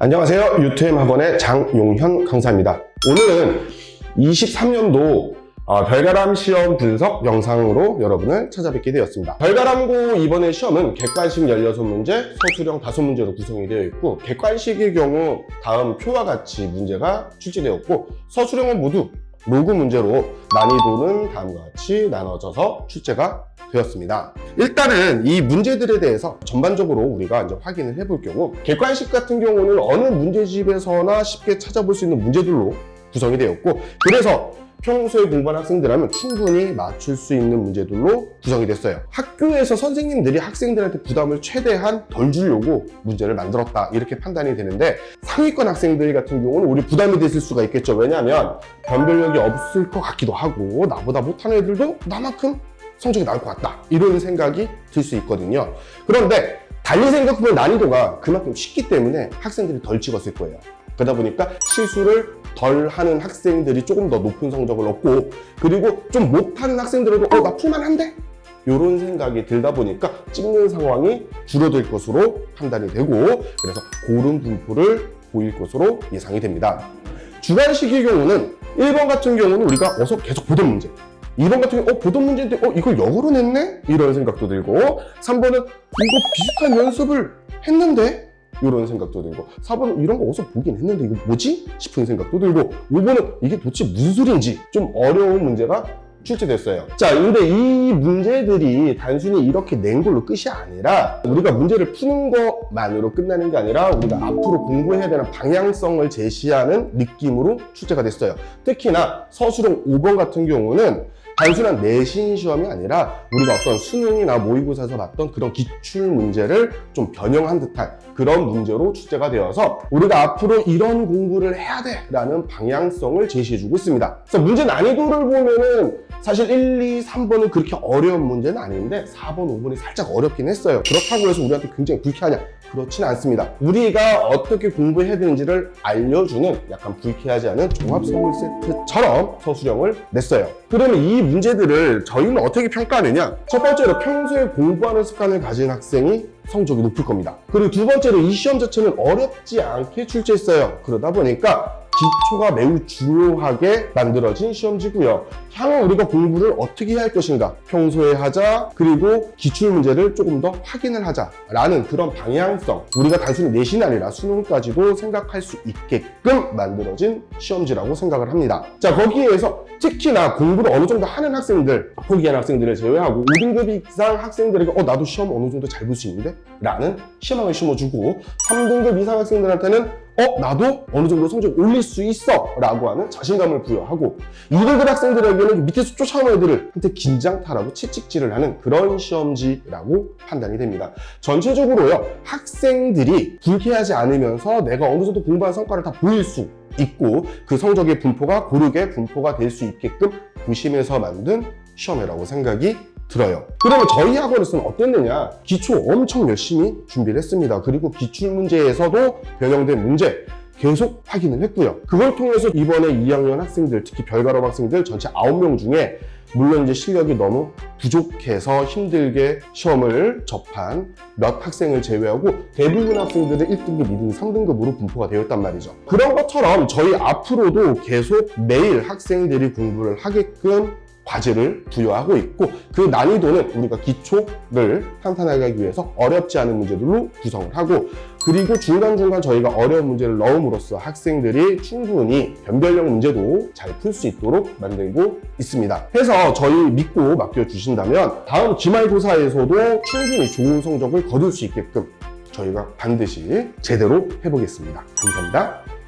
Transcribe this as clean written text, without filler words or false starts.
안녕하세요. 유투엠 학원의 장용현 강사입니다. 오늘은 23년도 별가람 시험 분석 영상으로 여러분을 찾아뵙게 되었습니다. 별가람고 이번에 시험은 객관식 16문제, 서술형 5문제로 구성이 되어 있고, 객관식의 경우 다음 표와 같이 문제가 출제되었고, 서술형은 모두 로그 문제로 난이도는 다음과 같이 나눠져서 출제가 되었습니다. 일단은 이 문제들에 대해서 전반적으로 우리가 이제 확인을 해볼 경우, 객관식 같은 경우는 어느 문제집에서나 쉽게 찾아볼 수 있는 문제들로 구성이 되었고, 그래서 평소에 공부한 학생들하면 충분히 맞출 수 있는 문제들로 구성이 됐어요. 학교에서 선생님들이 학생들한테 부담을 최대한 덜 주려고 문제를 만들었다, 이렇게 판단이 되는데, 상위권 학생들 같은 경우는 우리 부담이 됐을 수가 있겠죠. 왜냐하면 변별력이 없을 것 같기도 하고, 나보다 못하는 애들도 나만큼 성적이 나올 것 같다, 이런 생각이 들 수 있거든요. 그런데 달리 생각하면 난이도가 그만큼 쉽기 때문에 학생들이 덜 찍었을 거예요. 그러다 보니까 실수를 덜 하는 학생들이 조금 더 높은 성적을 얻고, 그리고 좀 못하는 학생들도 나 풀만한데? 이런 생각이 들다 보니까 찍는 상황이 줄어들 것으로 판단이 되고, 그래서 고른 분포를 보일 것으로 예상이 됩니다. 주관식의 경우는 1번 같은 경우는 우리가 어서 계속 보던 문제, 2번 같은 경우 보던 문제인데 이걸 역으로 냈네? 이런 생각도 들고, 3번은 이거 비슷한 연습을 했는데? 이런 생각도 들고, 4번은 이런 거 어디서 보긴 했는데 이거 뭐지? 싶은 생각도 들고, 5번은 이게 도대체 무슨 소리인지 좀 어려운 문제가 출제됐어요. 자, 근데 이 문제들이 단순히 이렇게 낸 걸로 끝이 아니라, 우리가 문제를 푸는 것만으로 끝나는 게 아니라 우리가 앞으로 공부해야 되는 방향성을 제시하는 느낌으로 출제가 됐어요. 특히나 서술형 5번 같은 경우는 단순한 내신 시험이 아니라 우리가 어떤 수능이나 모의고사에서 봤던 그런 기출 문제를 좀 변형한 듯한 그런 문제로 출제가 되어서 우리가 앞으로 이런 공부를 해야 돼 라는 방향성을 제시해주고 있습니다. 그래서 문제 난이도를 보면은 사실 1, 2, 3번은 그렇게 어려운 문제는 아닌데 4번, 5번이 살짝 어렵긴 했어요. 그렇다고 해서 우리한테 굉장히 불쾌하냐? 그렇지는 않습니다. 우리가 어떻게 공부해야 되는지를 알려주는 약간 불쾌하지 않은 종합선물 세트처럼 서술형을 냈어요. 그러면 이 문제들을 저희는 어떻게 평가하느냐? 첫 번째로 평소에 공부하는 습관을 가진 학생이 성적이 높을 겁니다. 그리고 두 번째로 이 시험 자체는 어렵지 않게 출제했어요. 그러다 보니까 기초가 매우 중요하게 만들어진 시험지고요. 향후 우리가 공부를 어떻게 해야 할 것인가, 평소에 하자, 그리고 기출 문제를 조금 더 확인을 하자라는 그런 방향성, 우리가 단순히 내신이 아니라 수능까지도 생각할 수 있게끔 만들어진 시험지라고 생각을 합니다. 자, 거기에서 특히나 공부를 어느 정도 하는 학생들, 포기하는 학생들을 제외하고 5등급 이상 학생들에게 나도 시험 어느 정도 잘 볼 수 있는데? 라는 희망을 심어주고, 3등급 이상 학생들한테는 나도 어느 정도 성적 올릴 수 있어 라고 하는 자신감을 부여하고, 2등급 학생들에게는 밑에서 쫓아오는 애들한테 긴장타라고 채찍질을 하는 그런 시험지라고 판단이 됩니다. 전체적으로요, 학생들이 불쾌하지 않으면서 내가 어느 정도 공부한 성과를 다 보일 수 있고, 그 성적의 분포가 고르게 분포가 될 수 있게끔 고심해서 만든 시험이라고 생각이 들어요. 그러면 저희 학원에서는 어땠느냐? 기초 엄청 열심히 준비를 했습니다. 그리고 기출 문제에서도 변형된 문제 계속 확인을 했고요. 그걸 통해서 이번에 2학년 학생들, 특히 별가람 학생들 전체 9명 중에, 물론 이제 실력이 너무 부족해서 힘들게 시험을 접한 몇 학생을 제외하고 대부분 학생들은 1등급, 2등급, 3등급으로 분포가 되었단 말이죠. 그런 것처럼 저희 앞으로도 계속 매일 학생들이 공부를 하게끔 과제를 부여하고 있고, 그 난이도는 우리가 기초를 탄탄하게 하기 위해서 어렵지 않은 문제들로 구성을 하고, 그리고 중간중간 저희가 어려운 문제를 넣음으로써 학생들이 충분히 변별력 문제도 잘 풀 수 있도록 만들고 있습니다. 해서 저희 믿고 맡겨주신다면 다음 기말고사에서도 충분히 좋은 성적을 거둘 수 있게끔 저희가 반드시 제대로 해보겠습니다. 감사합니다.